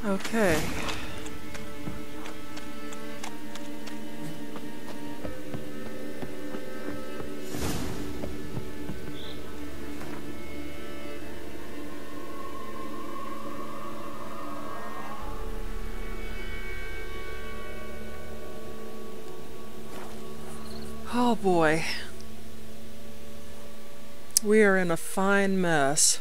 Okay. Oh boy. We are in a fine mess.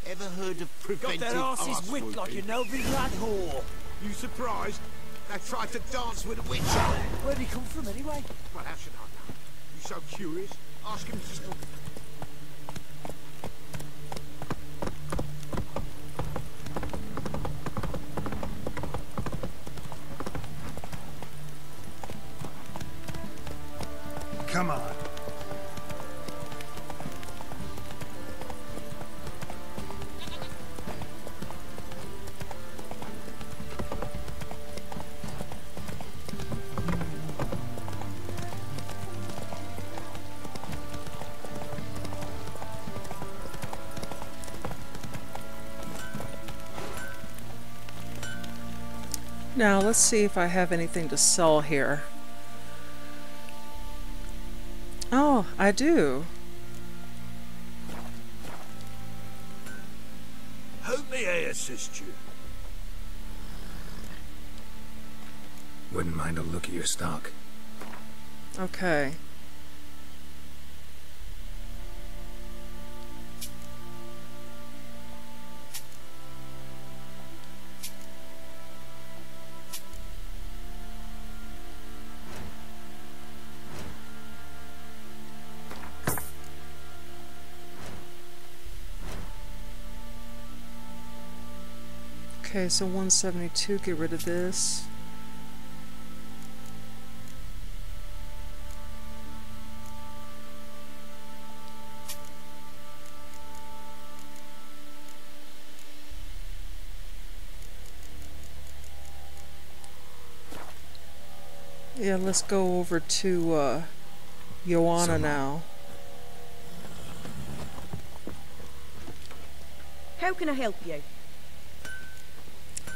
Ever heard of preventive Got their asses whipped arse like a Novigrad whore. You surprised? They tried to dance with a witch. Where'd he come from anyway? Well, how should I know? You so curious? Ask him to stop. Come on. Now let's see if I have anything to sell here. Oh, I do. How may I assist you? Wouldn't mind a look at your stock. Okay. Okay, so 172, get rid of this. Yeah, let's go over to Joanna now. How can I help you?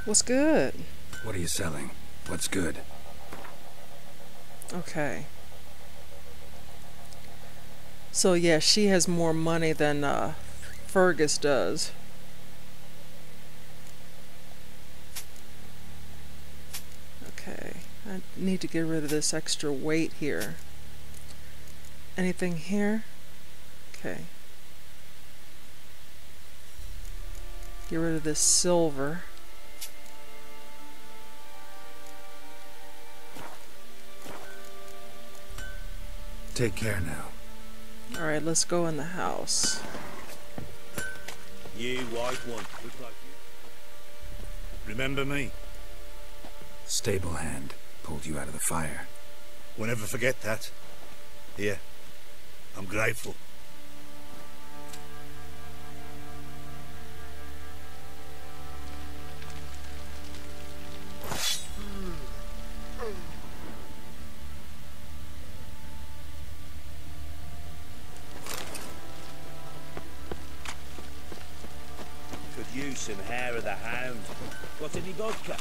What's good? What are you selling? What's good? Okay. So yeah, she has more money than Fergus does. Okay, I need to get rid of this extra weight here. Anything here? Okay. Get rid of this silver. Take care now. Alright, let's go in the house. You white one. Look like you. Remember me? Stable hand pulled you out of the fire. We'll never forget that. Here. I'm grateful. Use some hair of the hound. Got any vodka?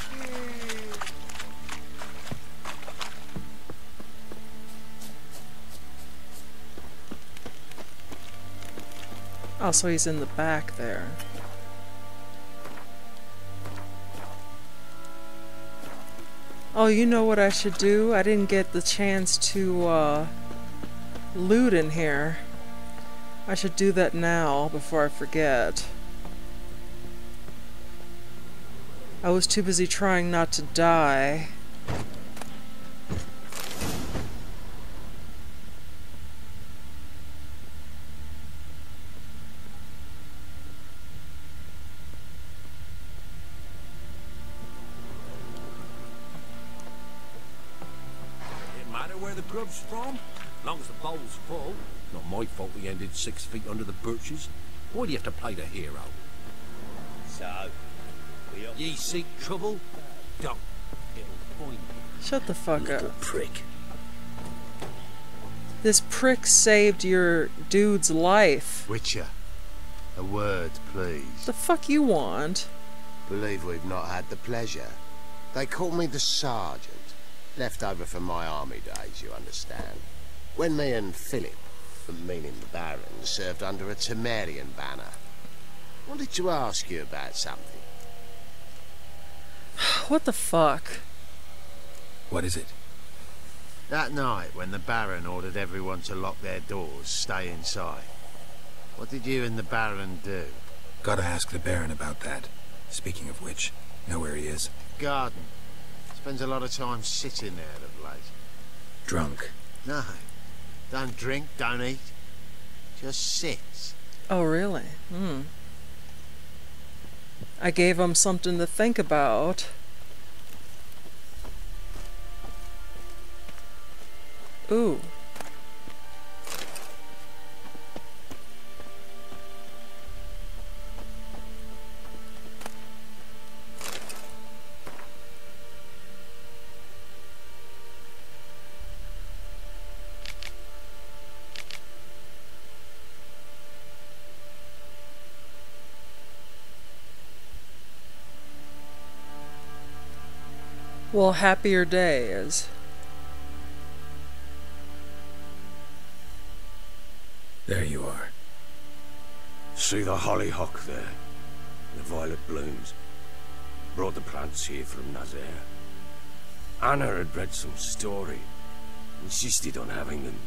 Oh, so he's in the back there. Oh, you know what I should do? I didn't get the chance to loot in here. I should do that now before I forget. I was too busy trying not to die. It matter where the grub's from? As long as the bowl's full. Not my fault we ended 6 feet under the birches. Why do you have to play the hero? So, ye seek trouble? Don't. Find me. Shut the fuck Little up. prick. This prick saved your dude's life. Witcher, a word, please. The fuck you want? Believe we've not had the pleasure. They call me the Sergeant. Left over from my army days, you understand. When me and Philip, meaning the Baron, served under a Temerian banner. Wanted to ask you about something. What the fuck? What is it? That night, when the Baron ordered everyone to lock their doors, stay inside. What did you and the Baron do? Gotta ask the Baron about that. Speaking of which, know where he is? Garden. Spends a lot of time sitting there of late. Drunk. No. Don't drink, don't eat. Just sits. Oh, really? I gave him something to think about. Ooh. Well, happier days. There you are. See the hollyhock there? The violet blooms. Brought the plants here from Nazaire. Anna had read some story. Insisted on having them.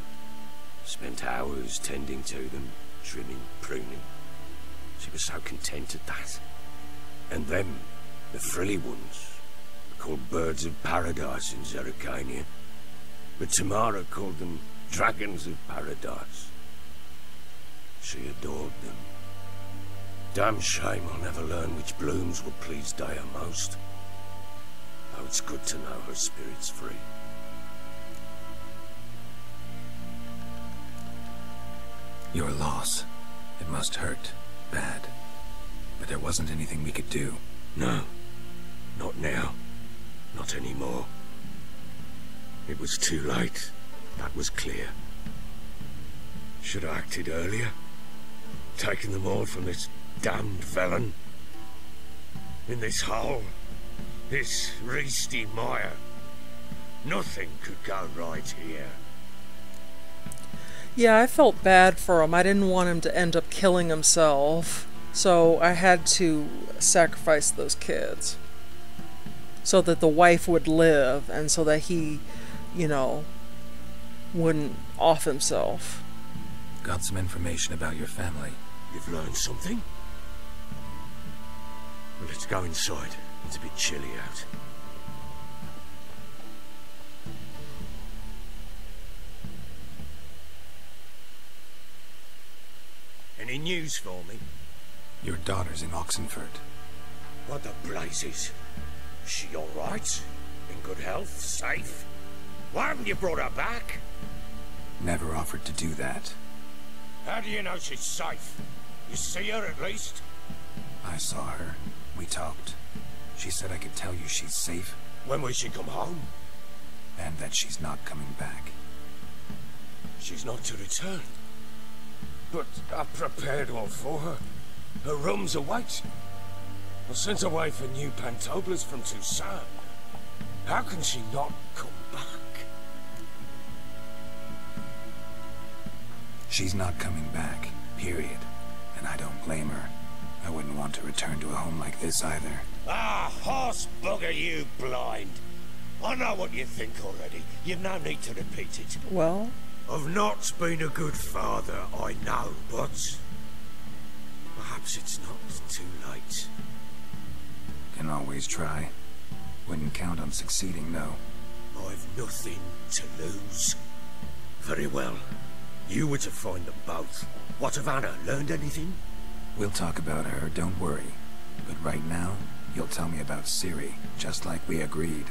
Spent hours tending to them, trimming, pruning. She was so content at that. And them, the frilly ones, called birds of paradise in Zerrikania. But Tamara called them dragons of paradise. She adored them. Damn shame I'll never learn which blooms will please Daya most. Though it's good to know her spirit's free. Your loss. It must hurt. Bad. But there wasn't anything we could do. No. Not now. Not anymore. It was too late. That was clear. Should have acted earlier. Taken them all from this damned felon. In this hole. This reesty mire. Nothing could go right here. Yeah, I felt bad for him. I didn't want him to end up killing himself. So I had to sacrifice those kids. So that the wife would live, and so that he, you know, wouldn't off himself. Got some information about your family. You've learned something? Well, let's go inside. It's a bit chilly out. Any news for me? Your daughter's in Oxenford. What the blazes? Is she all right? In good health? Safe? Why haven't you brought her back? Never offered to do that. How do you know she's safe? You see her at least? I saw her. We talked. She said I could tell you she's safe. When will she come home? And that she's not coming back. She's not to return. But I've prepared all for her. Her room's await. I sent away for new pantoblas from Toussaint. How can she not come back? She's not coming back, period. And I don't blame her. I wouldn't want to return to a home like this either. Ah, horse bugger you blind. I know what you think already. You've no need to repeat it. Well? I've not been a good father, I know, but perhaps it's not too late. Can always try. Wouldn't count on succeeding, though. I've nothing to lose. Very well. You were to find them both. What of Anna? Learned anything? We'll talk about her, don't worry. But right now, you'll tell me about Ciri, just like we agreed.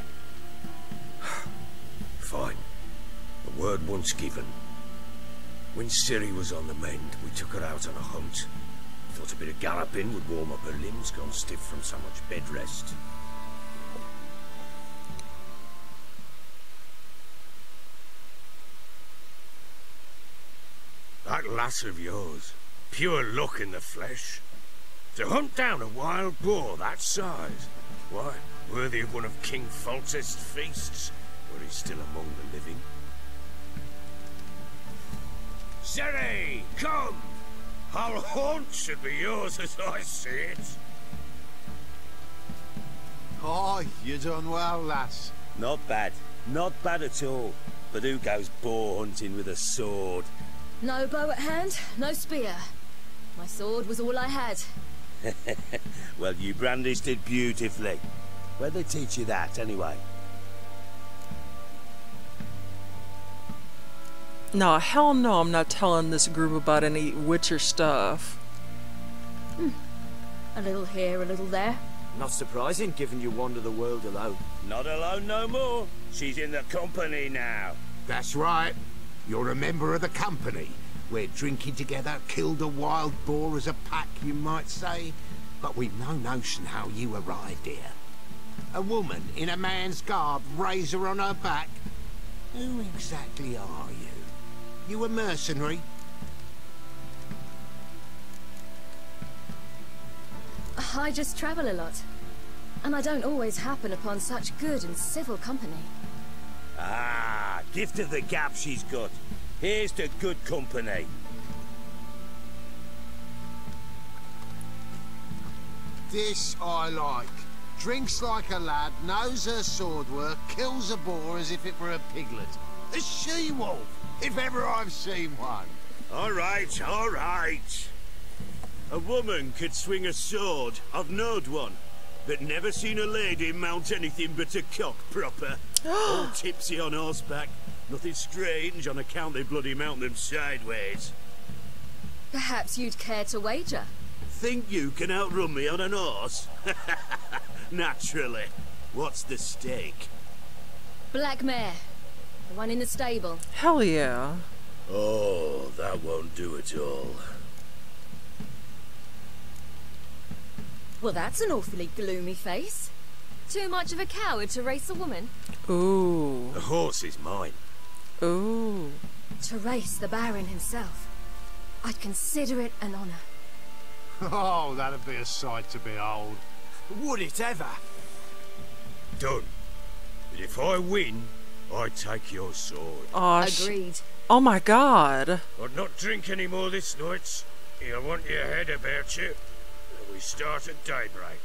Fine. The word once given. When Ciri was on the mend, we took her out on a hunt. Thought a bit of galloping would warm up her limbs, gone stiff from so much bed rest. That lass of yours, pure luck in the flesh. To hunt down a wild boar that size, why, worthy of one of King Foltest's feasts, were he still among the living. Ciri, come! Our haunt should be yours as I see it. Oh, you done well, lass. Not bad. Not bad at all. But who goes boar hunting with a sword? No bow at hand, no spear. My sword was all I had. Well, you brandished it beautifully. Where'd they teach you that, anyway? No, hell no, I'm not telling this group about any Witcher stuff. A little here, a little there. Not surprising, given you wander the world alone. Not alone no more. She's in the company now. That's right. You're a member of the company. We're drinking together, killed a wild boar as a pack, you might say. But we've no notion how you arrived here. A woman in a man's garb, razor on her back. Who exactly are you? You a mercenary? I just travel a lot. And I don't always happen upon such good and civil company. Ah, gift of the gab she's got. Here's to good company. This I like. Drinks like a lad, knows her sword work, kills a boar as if it were a piglet. A she-wolf, if ever I've seen one. All right, all right. A woman could swing a sword. I've knowed one. But never seen a lady mount anything but a cock proper. All tipsy on horseback. Nothing strange on account they bloody mount them sideways. Perhaps you'd care to wager? Think you can outrun me on an horse? Naturally. What's the stake? Black mare. The one in the stable. Hell yeah. Oh, that won't do at all. Well, that's an awfully gloomy face. Too much of a coward to race a woman. Ooh. The horse is mine. Ooh. To race the Baron himself. I'd consider it an honour. Oh, that'd be a sight to behold. Would it ever? Done. But if I win, I take your sword. Aw, Agreed. oh my god. I'd not drink any more this night. You'll want your head about you. We start at daybreak.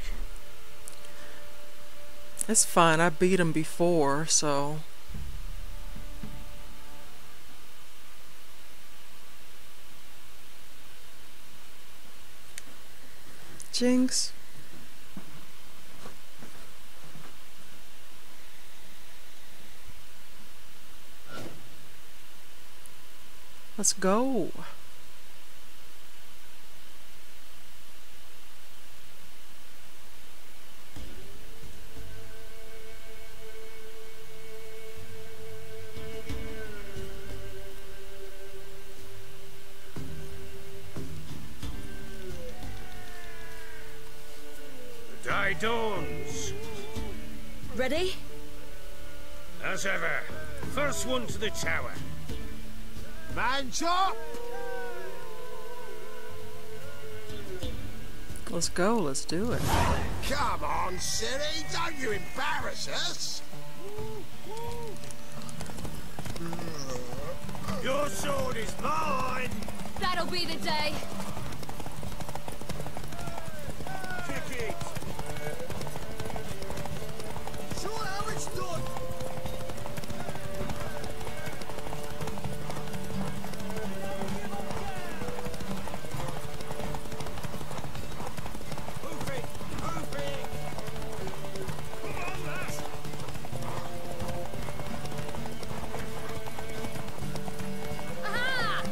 It's fine, I beat him before, so... Jinx. Let's go. The day dawns. Ready? As ever, first one to the tower. Man chop! Let's go, let's do it. Come on, Ciri, don't you embarrass us! Your sword is mine! That'll be the day. Kick it! Show how it's done! Aha!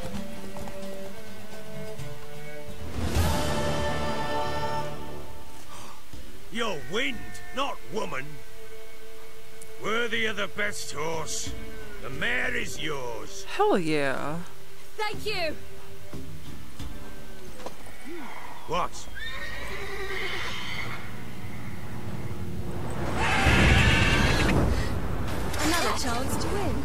You're wind, not woman. Worthy of the best horse. The mare is yours. Hell yeah. Thank you. What? Another chance to win.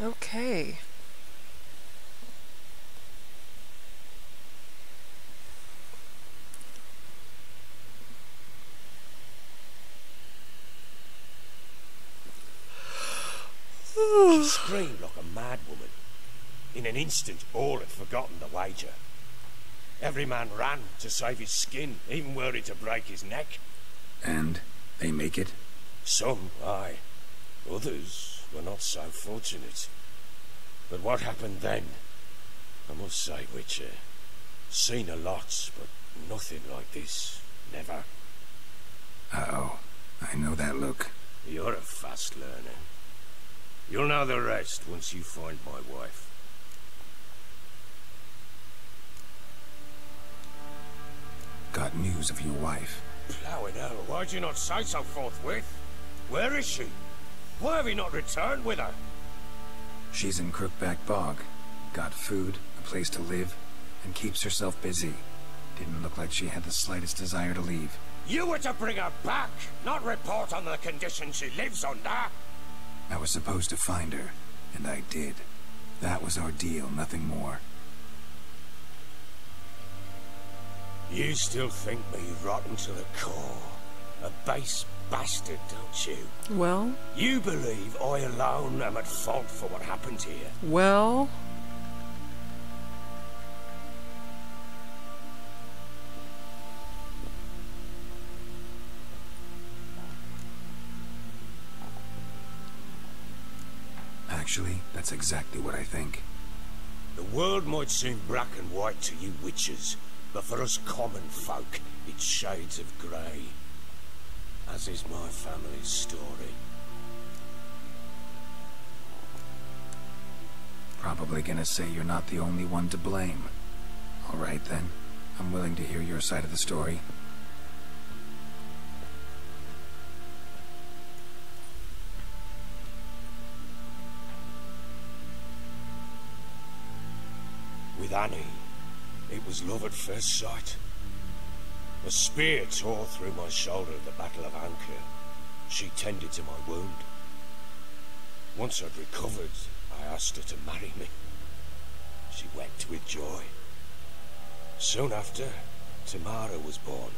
Okay. She screamed like a mad woman. In an instant, all had forgotten the wager. Every man ran to save his skin, even were it to break his neck. And they make it? Some, aye. Others were not so fortunate. But what happened then? I must say, Witcher, seen a lot, but nothing like this. Never. Uh-oh. I know that look. You're a fast learner. You'll know the rest once you find my wife. Got news of your wife. Plowing hell, why'd you not say so forthwith? Where is she? Why have you not returned with her? She's in Crookback Bog. Got food, a place to live, and keeps herself busy. Didn't look like she had the slightest desire to leave. You were to bring her back, not report on the conditions she lives under. I was supposed to find her, and I did. That was our deal, nothing more. You still think me rotten to the core. A base bastard, don't you? Well? You believe I alone am at fault for what happened here? Well? Actually, that's exactly what I think. The world might seem black and white to you witches, but for us common folk, it's shades of grey. As is my family's story. Probably gonna say you're not the only one to blame. All right then, I'm willing to hear your side of the story. With Annie, it was love at first sight. A spear tore through my shoulder at the Battle of Anchor. She tended to my wound. Once I'd recovered, I asked her to marry me. She wept with joy. Soon after, Tamara was born.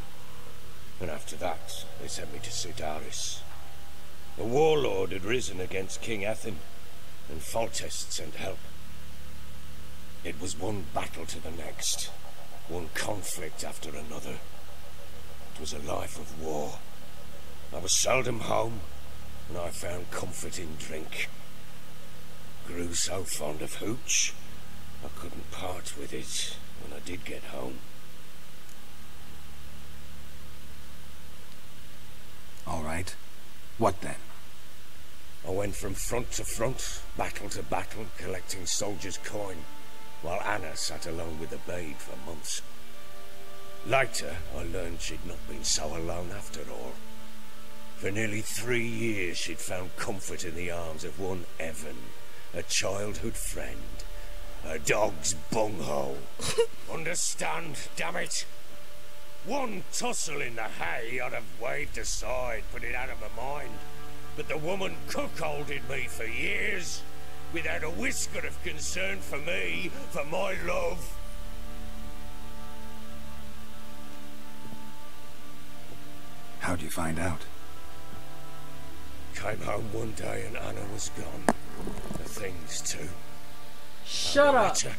And after that, they sent me to Sidaris. A warlord had risen against King Ethan, and Foltest sent help. It was one battle to the next, one conflict after another. It was a life of war. I was seldom home, and I found comfort in drink. Grew so fond of hooch, I couldn't part with it when I did get home. All right. What then? I went from front to front, battle to battle, collecting soldiers' coin, while Anna sat alone with the babe for months. Later, I learned she'd not been so alone after all. For nearly 3 years, she'd found comfort in the arms of one Evan, a childhood friend. A dog's bunghole. Understand, damn it? One tussle in the hay I'd have waved aside, put it out of my mind. But the woman cuckolded me for years, without a whisker of concern for me, for my love. How'd you find out? Came home one day and Anna was gone. The things too. Shut up. Letter.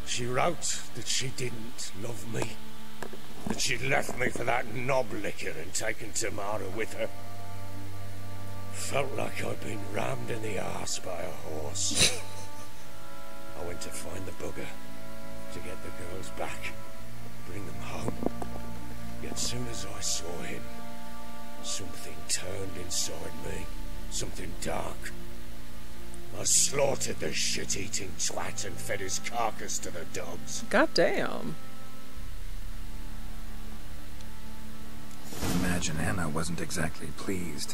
She wrote that she didn't love me. That she'd left me for that knob licker and taken Tamara with her. Felt like I'd been rammed in the arse by a horse. I went to find the bugger, to get the girls back, bring them home. Yet soon as I saw him, something turned inside me, something dark. I slaughtered the shit-eating twat and fed his carcass to the dogs. Goddamn. Imagine Anna wasn't exactly pleased.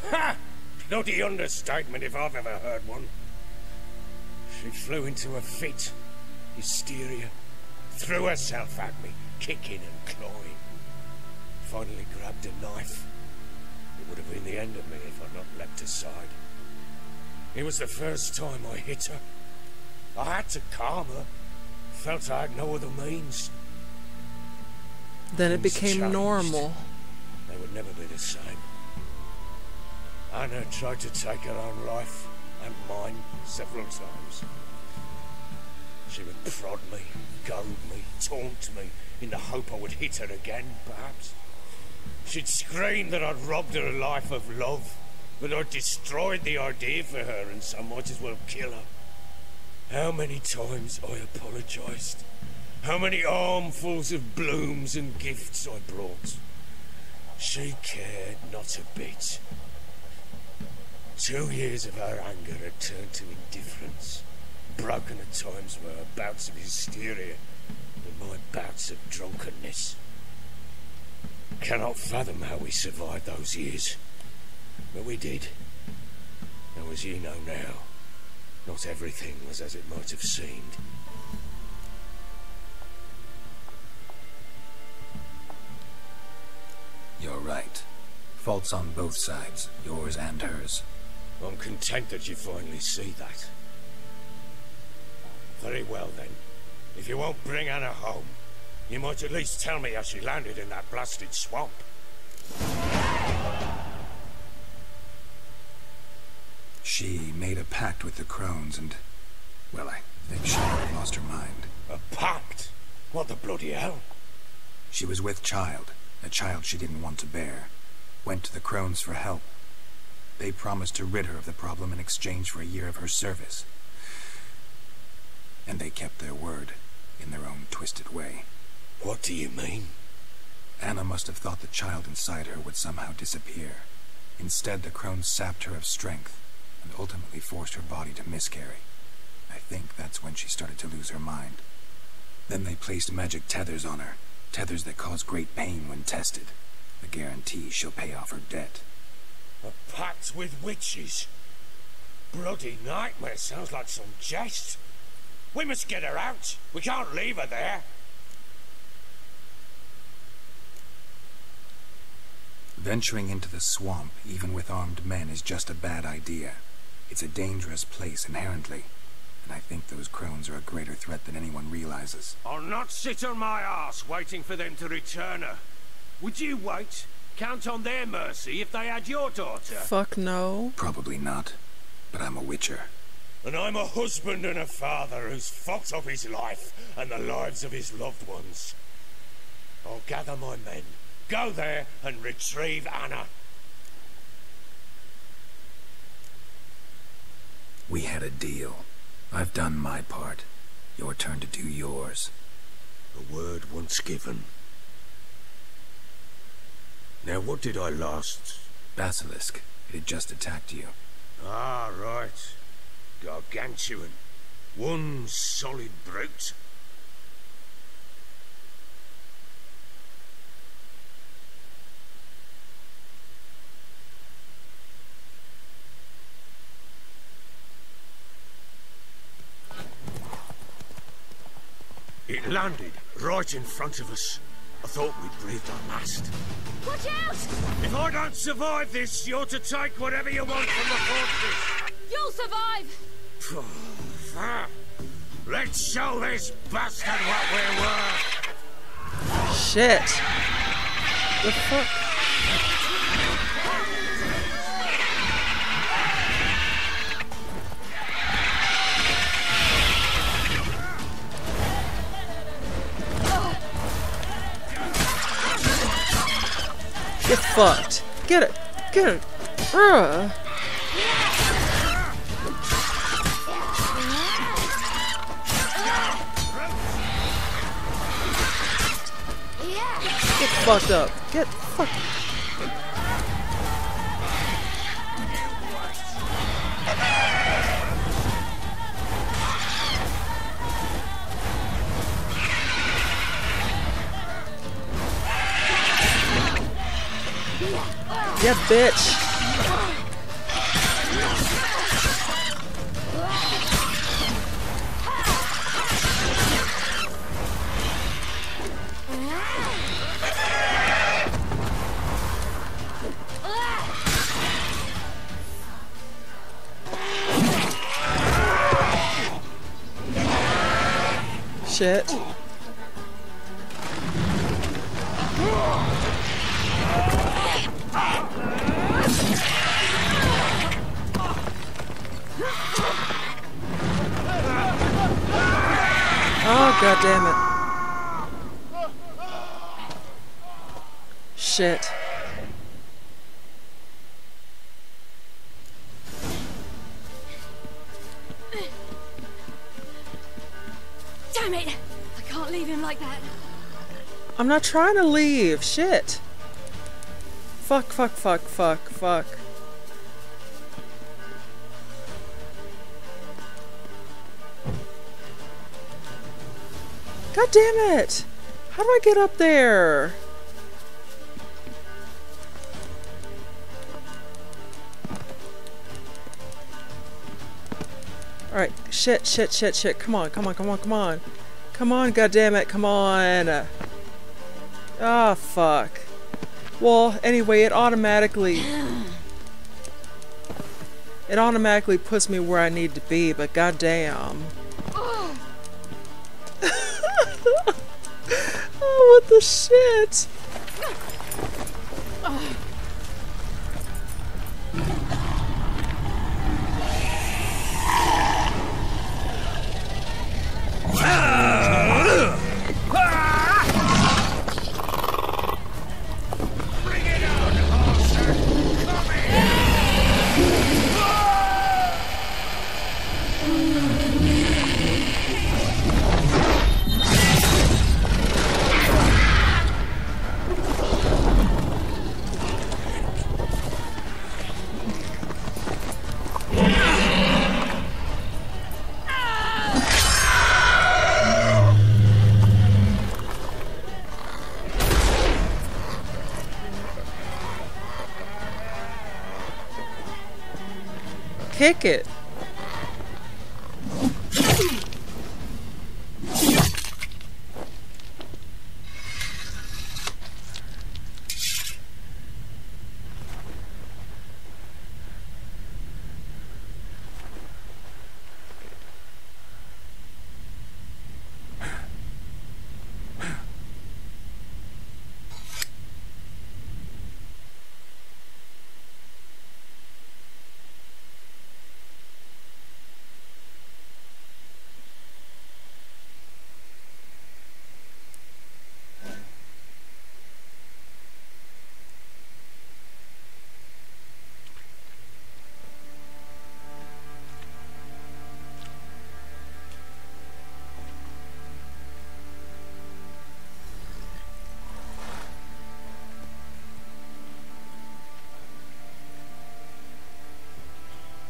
Ha! Bloody understatement if I've ever heard one. She flew into a fit, hysteria, threw herself at me, kicking and clawing. Finally grabbed a knife. It would have been the end of me if I'd not leapt aside. It was the first time I hit her. I had to calm her. Felt I had no other means. Then it Things became changed. normal. They would never be the same. Anna tried to take her own life, and mine, several times. She would prod me, goad me, taunt me, in the hope I would hit her again, perhaps. She'd scream that I'd robbed her life of love, that I'd destroyed the idea for her, and so might as well kill her. How many times I apologised. How many armfuls of blooms and gifts I brought. She cared not a bit. 2 years of her anger had turned to indifference, broken at times by her bouts of hysteria and my bouts of drunkenness. Cannot fathom how we survived those years, but we did. Now, as you know now, not everything was as it might have seemed. You're right. Faults on both sides, yours and hers. I'm content that you finally see that. Very well then. If you won't bring Anna home, you might at least tell me how she landed in that blasted swamp. She made a pact with the crones and, well, I think she might have lost her mind. A pact? What the bloody hell? She was with child, a child she didn't want to bear. Went to the crones for help. They promised to rid her of the problem in exchange for a year of her service. And they kept their word, in their own twisted way. What do you mean? Anna must have thought the child inside her would somehow disappear. Instead, the crones sapped her of strength, and ultimately forced her body to miscarry. I think that's when she started to lose her mind. Then they placed magic tethers on her, tethers that cause great pain when tested. The guarantee she'll pay off her debt. A pact with witches? Bloody nightmare, sounds like some jest. We must get her out. We can't leave her there. Venturing into the swamp, even with armed men, is just a bad idea. It's a dangerous place inherently, and I think those crones are a greater threat than anyone realizes. I'll not sit on my arse waiting for them to return her. Would you wait? Count on their mercy if they had your daughter? Fuck no. Probably not, but I'm a witcher. And I'm a husband and a father who's fucked up his life and the lives of his loved ones. I'll gather my men, go there and retrieve Anna. We had a deal. I've done my part. Your turn to do yours. A word once given. Now, what did I last? Basilisk. It had just attacked you. Ah, right. Gargantuan. One solid brute. It landed right in front of us. I thought we'd breathed our last. Watch out! If I don't survive this, you're to take whatever you want from the fortress. You'll survive! Let's show this bastard what we're worth. Shit. The fuck? Get fucked. Get it. Get it. Get fucked up. Get fucked. Yeah, bitch. shit. Oh, god damn it. Shit. Damn it! I can't leave him like that. I'm not trying to leave. Shit. Fuck, fuck, fuck, fuck, fuck. God damn it! How do I get up there? Alright, shit, shit, shit, shit. Come on, come on, come on, come on. Come on, goddammit, come on. Ah, fuck. Well, anyway, it automatically puts me where I need to be, but goddamn. Oh, what the shit? Kick it.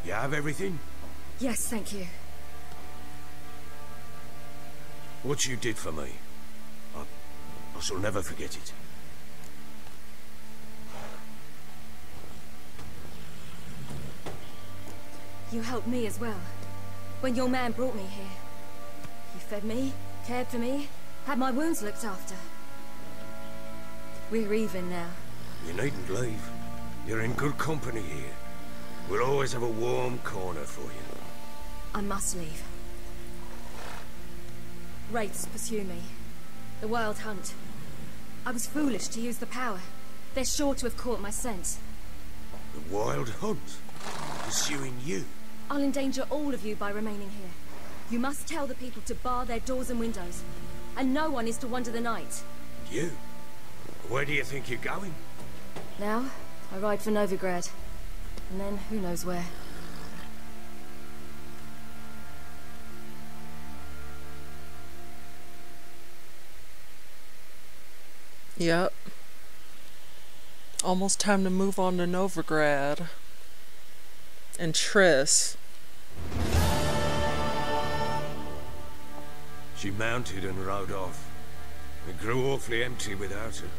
You have everything? Yes, thank you. What you did for me, I shall never forget it. You helped me as well. When your man brought me here. You fed me, cared for me, had my wounds looked after. We're even now. You needn't leave. You're in good company here. We'll always have a warm corner for you. I must leave. Wraiths pursue me. The wild hunt. I was foolish to use the power. They're sure to have caught my scent. The wild hunt? Pursuing you? I'll endanger all of you by remaining here. You must tell the people to bar their doors and windows. And no one is to wander the night. You? Where do you think you're going? Now, I ride for Novigrad. And then, who knows where. Yep. Almost time to move on to Novigrad. And Triss. She mounted and rode off. It grew awfully empty without her.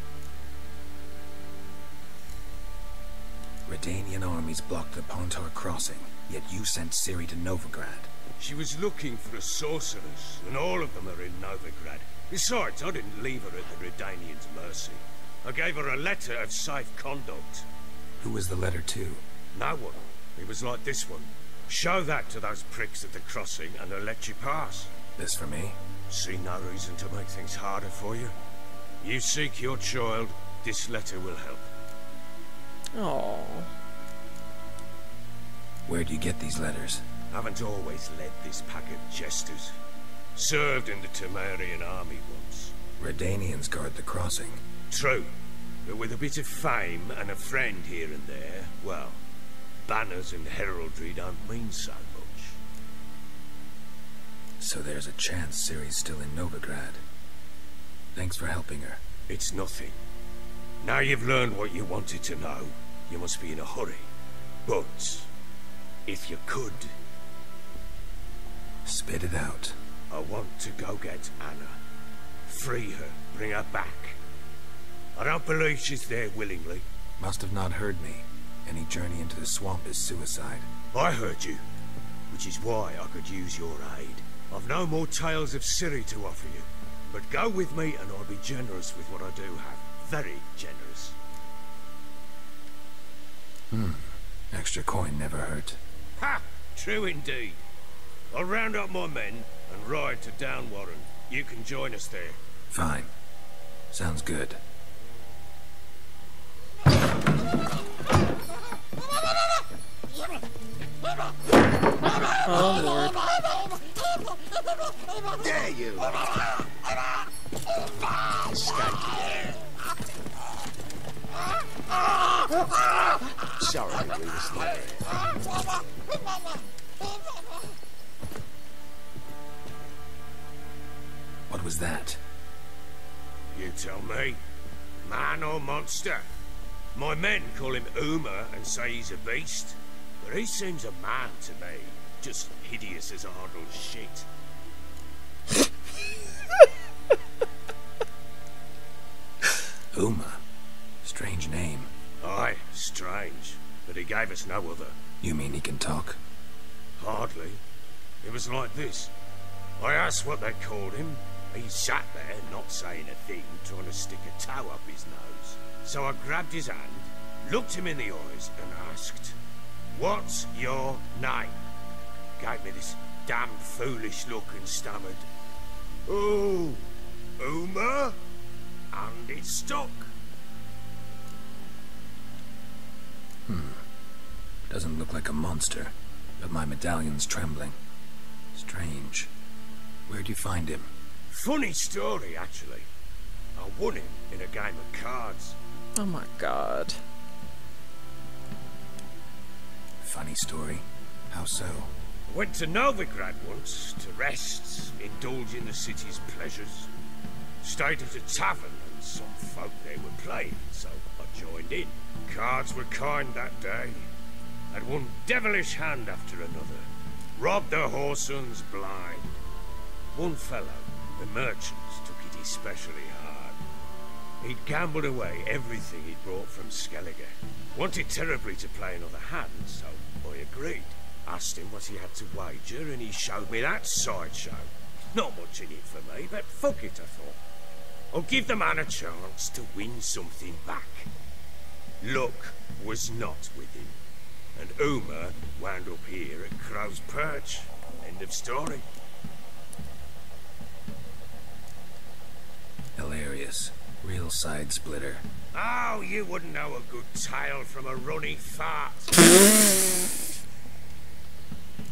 Redanian armies blocked the Pontar crossing, yet you sent Ciri to Novigrad. She was looking for a sorceress, and all of them are in Novigrad. Besides, I didn't leave her at the Redanians' mercy. I gave her a letter of safe conduct. Who was the letter to? No one. It was like this one. Show that to those pricks at the crossing, and they'll let you pass. This for me? See no reason to make things harder for you. You seek your child, this letter will help. Oh. Where'd you get these letters? Haven't always led this pack of jesters. Served in the Temerian army once. Redanians guard the crossing. True, but with a bit of fame and a friend here and there, well, banners and heraldry don't mean so much. So there's a chance Ciri's still in Novigrad. Thanks for helping her. It's nothing. Now you've learned what you wanted to know, you must be in a hurry. But, if you could... Spit it out. I want to go get Anna. Free her, bring her back. I don't believe she's there willingly. Must have not heard me. Any journey into the swamp is suicide. I heard you, which is why I could use your aid. I've no more tales of Ciri to offer you, but go with me and I'll be generous with what I do have. Very generous. Extra coin never hurt. Ha! True indeed. I'll round up my men and ride to Downwarren. You can join us there. Fine. Sounds good. Oh, Lord. There you are. Skanky. Sorry, we was there. What was that? You tell me. Man or monster? My men call him Uma and say he's a beast. But he seems a man to me. Just hideous as Ardle's shit. Uma. Strange name. Aye, strange. But he gave us no other. You mean he can talk? Hardly. It was like this. I asked what they called him. He sat there, not saying a thing, trying to stick a toe up his nose. So I grabbed his hand, looked him in the eyes, and asked, "What's your name?" Gave me this damn foolish look and stammered, "Oh, Uma?" And it stuck. Doesn't look like a monster, but my medallion's trembling. Strange. Where'd you find him? Funny story, actually. I won him in a game of cards. Oh my God. Funny story. How so? I went to Novigrad once to rest, indulge in the city's pleasures. Stayed at a tavern and some folk there were playing, so I joined in. Cards were kind that day. Had one devilish hand after another. Robbed the whoresun's blind. One fellow, the merchant, took it especially hard. He'd gambled away everything he'd brought from Skellige. Wanted terribly to play another hand, so I agreed. Asked him what he had to wager, and he showed me that sideshow. Not much in it for me, but fuck it, I thought. I'll give the man a chance to win something back. Luck was not with him, and Uma wound up here at Crow's Perch. End of story. Hilarious. Real side splitter. Oh, you wouldn't know a good tale from a runny fart.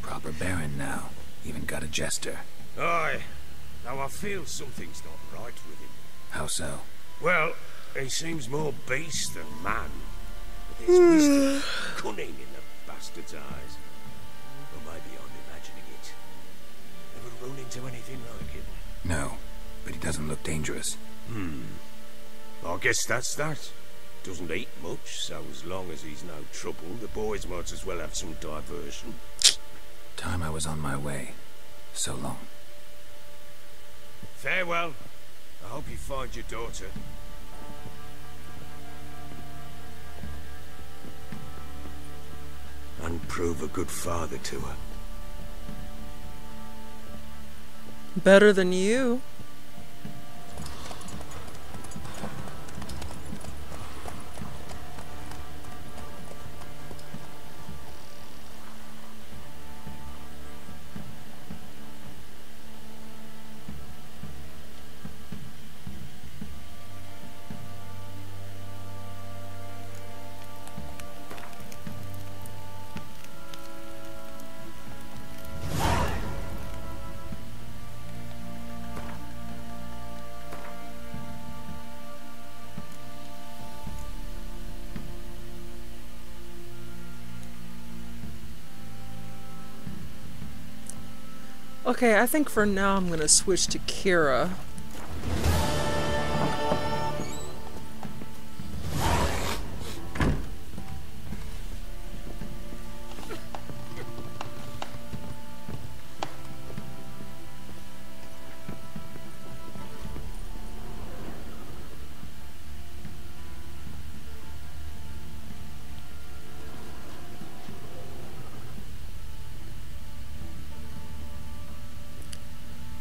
Proper baron now. Even got a jester. Aye, though I feel something's not right with him. How so? Well, he seems more beast than man. But there's wisdom and cunning in the bastard's eyes. Or maybe I'm imagining it. Ever run into anything like him? No, but he doesn't look dangerous. I guess that's that. Doesn't eat much, so as long as he's no trouble, the boys might as well have some diversion. Time I was on my way. So long. Farewell. I hope you find your daughter. And prove a good father to her. Better than you. Okay, I think for now I'm gonna switch to Keira.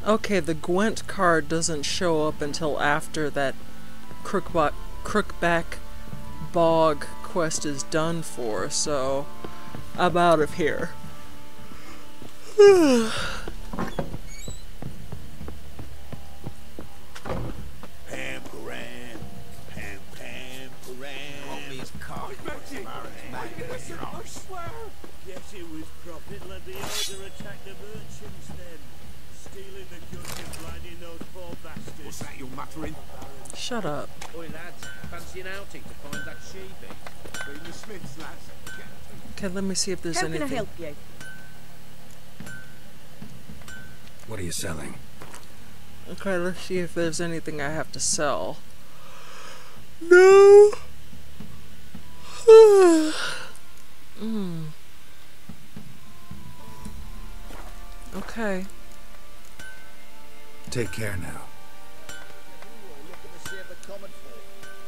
Okay, the Gwent card doesn't show up until after that Crookback Bog quest is done for, so I'm out of here. I swear! Yes, it was profit. Let the order attack the merchants then. Stealing the goods and blinding those poor bastards. What's that you're muttering? Shut up. Oi lads, fancy an outing to find that she-beast? Bring the Smiths, lads. Okay, let me see if there's How anything. can I help you? What are you selling? Okay, let's see if there's anything I have to sell. No! Okay. Take care now.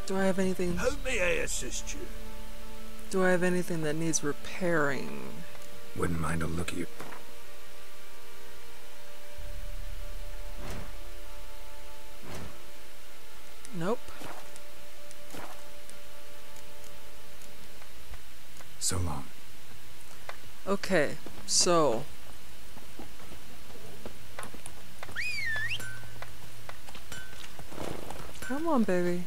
Do I have anything? How may I assist you? Do I have anything that needs repairing? Wouldn't mind a look at you. Nope. So long. Okay, so come on, baby.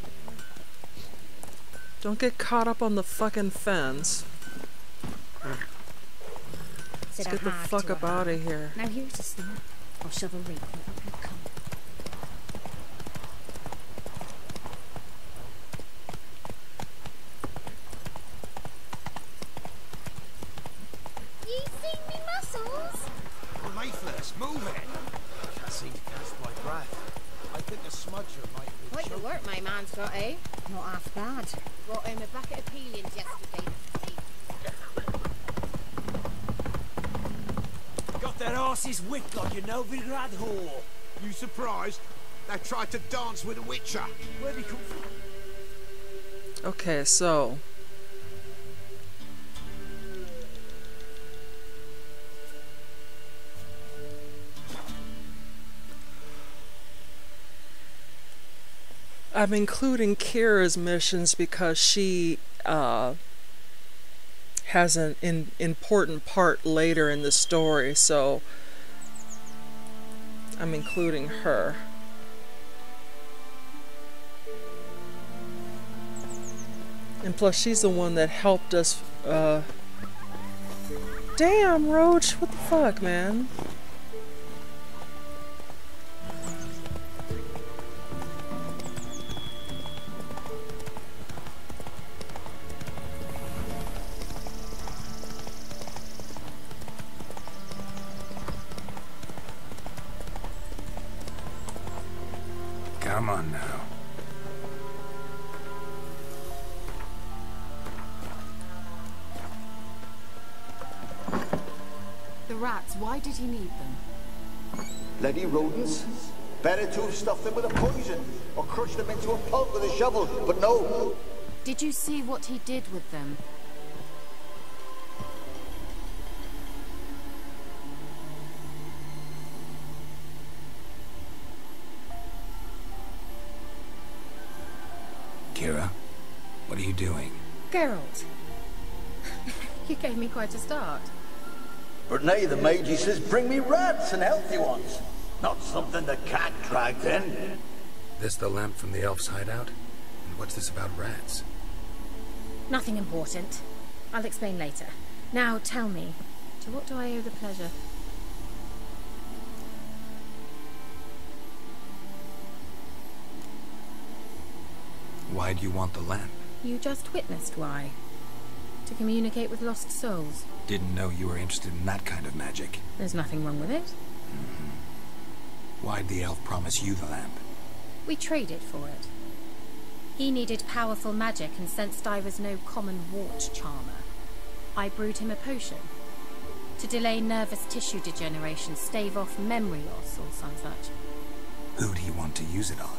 Don't get caught up on the fucking fence. Let's get the fuck up out of here. Now here's a snap. I'll shove a reap and up you come. You seen me muscles? Mayflers, move it. I seem to catch my breath. I think a smudger might be Quite the work my man's got, eh? Not half bad. Brought home a bucket of peelings yesterday. got their asses whipped like a Novigrad whore. You surprised? They tried to dance with a witcher. Where'd he come from? Okay, so I'm including Keira's missions because she has an important part later in the story, so I'm including her. And plus she's the one that helped us, damn, Roach, what the fuck, man? Come on now. The rats, why did he need them? Bloody rodents. Better to have stuffed them with a poison, or crushed them into a pulp with a shovel, but no. Did you see what he did with them? Keira, what are you doing? Geralt. You gave me quite a start. But now the mage says, bring me rats and healthy ones. Not something the cat dragged in. This the lamp from the elf's hideout? And what's this about rats? Nothing important. I'll explain later. Now tell me, to what do I owe the pleasure? Why do you want the lamp? You just witnessed why. To communicate with lost souls. Didn't know you were interested in that kind of magic. There's nothing wrong with it. Why'd the elf promise you the lamp? We traded for it. He needed powerful magic and sensed I was no common wart charmer. I brewed him a potion. To delay nervous tissue degeneration, stave off memory loss or some such. Who'd he want to use it on?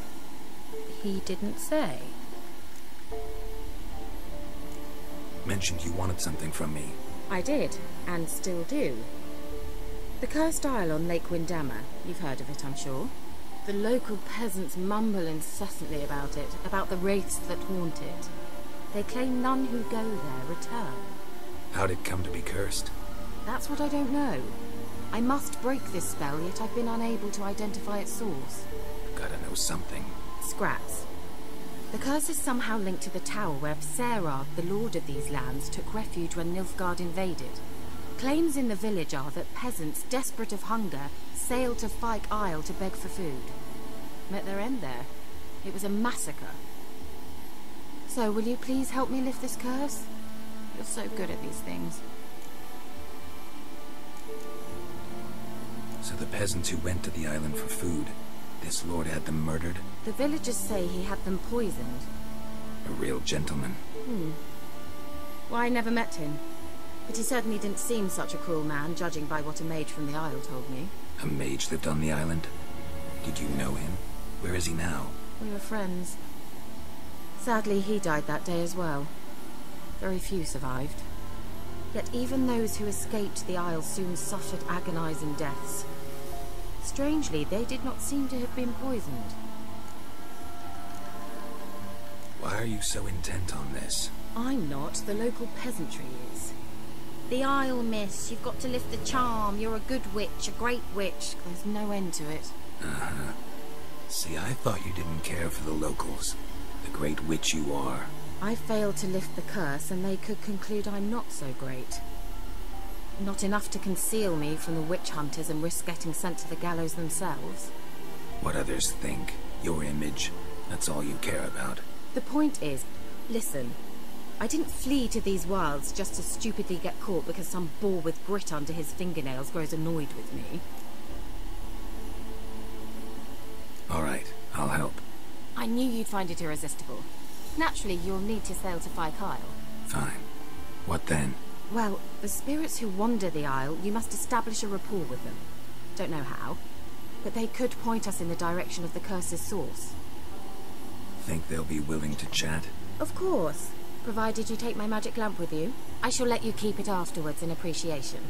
He didn't say. Mentioned you wanted something from me. I did, and still do. The cursed isle on Lake Windammer. You've heard of it, I'm sure. The local peasants mumble incessantly about it, about the wraiths that haunt it. They claim none who go there return. How'd it come to be cursed? That's what I don't know. I must break this spell, yet I've been unable to identify its source. Gotta know something. Scraps. The curse is somehow linked to the tower where Sarah, the lord of these lands, took refuge when Nilfgaard invaded. Claims in the village are that peasants, desperate of hunger, sailed to Fyke Isle to beg for food. Met their end there. It was a massacre. So, will you please help me lift this curse? You're so good at these things. So the peasants who went to the island for food, this lord had them murdered? The villagers say he had them poisoned. A real gentleman. Well, I never met him. But he certainly didn't seem such a cruel man, judging by what a mage from the Isle told me. A mage lived on the island? Did you know him? Where is he now? We were friends. Sadly, he died that day as well. Very few survived. Yet even those who escaped the Isle soon suffered agonizing deaths. Strangely, they did not seem to have been poisoned. Why are you so intent on this? I'm not. The local peasantry is. The Isle, miss. You've got to lift the charm. You're a good witch, a great witch. There's no end to it. Uh-huh. See, I thought you didn't care for the locals. The great witch you are. I failed to lift the curse, and they could conclude I'm not so great. Not enough to conceal me from the witch hunters and risk getting sent to the gallows themselves. What others think, your image, that's all you care about. The point is, listen, I didn't flee to these wilds just to stupidly get caught because some boar with grit under his fingernails grows annoyed with me. All right, I'll help. I knew you'd find it irresistible. Naturally, you'll need to sail to Fyke Isle. Fine. What then? Well, the spirits who wander the Isle, you must establish a rapport with them. Don't know how, but they could point us in the direction of the curse's source. Think they'll be willing to chat? Of course, provided you take my magic lamp with you. I shall let you keep it afterwards in appreciation.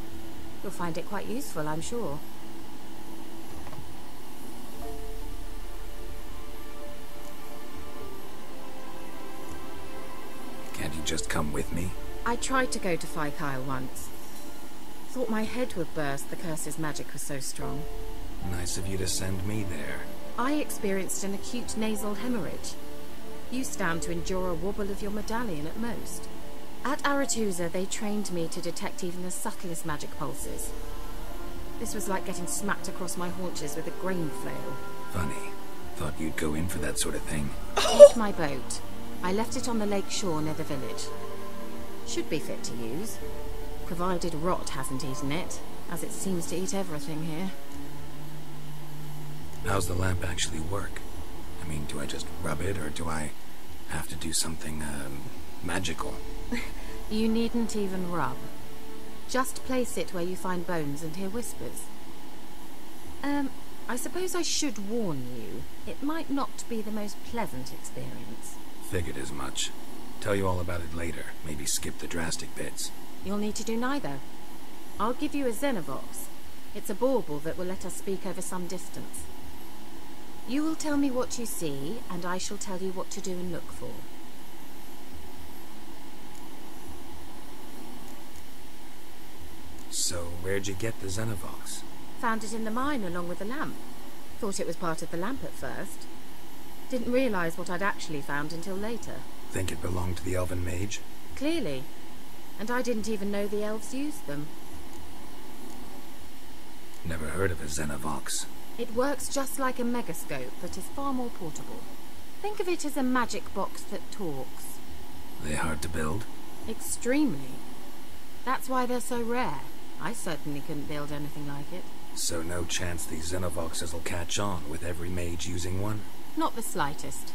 You'll find it quite useful, I'm sure. Can't you just come with me? I tried to go to Fyke Isle once. Thought my head would burst, the curse's magic was so strong. Nice of you to send me there. I experienced an acute nasal hemorrhage. You stand to endure a wobble of your medallion at most. At Aretusa, they trained me to detect even the subtlest magic pulses. This was like getting smacked across my haunches with a grain flail. Funny. Thought you'd go in for that sort of thing. Take my boat. I left it on the lake shore near the village. Should be fit to use, provided rot hasn't eaten it, as it seems to eat everything here. How's the lamp actually work? I mean, do I just rub it, or do I have to do something, magical? You needn't even rub. Just place it where you find bones and hear whispers. I suppose I should warn you, it might not be the most pleasant experience. Figured as much. Tell you all about it later. Maybe skip the drastic bits. You'll need to do neither. I'll give you a Xenovox. It's a bauble that will let us speak over some distance. You will tell me what you see, and I shall tell you what to do and look for. So, where'd you get the Xenovox? Found it in the mine along with the lamp. Thought it was part of the lamp at first. Didn't realize what I'd actually found until later. Think it belonged to the elven mage? Clearly. And I didn't even know the elves used them. Never heard of a Xenovox. It works just like a megascope, but is far more portable. Think of it as a magic box that talks. They hard to build? Extremely. That's why they're so rare. I certainly couldn't build anything like it. So no chance these Xenovoxes will catch on with every mage using one? Not the slightest.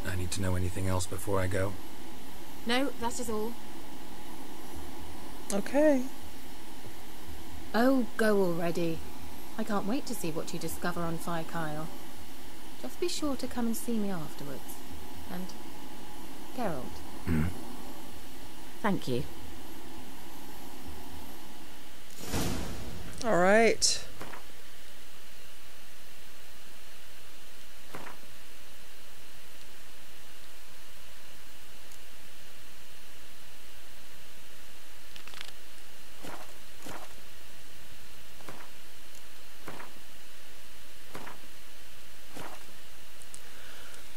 I need to know anything else before I go? No, that is all. Okay. Oh, go already. I can't wait to see what you discover on Fire Kyle. Just be sure to come and see me afterwards. And Geralt. Thank you. All right.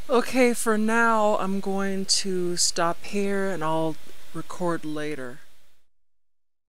Okay, for now, I'm going to stop here and I'll record later.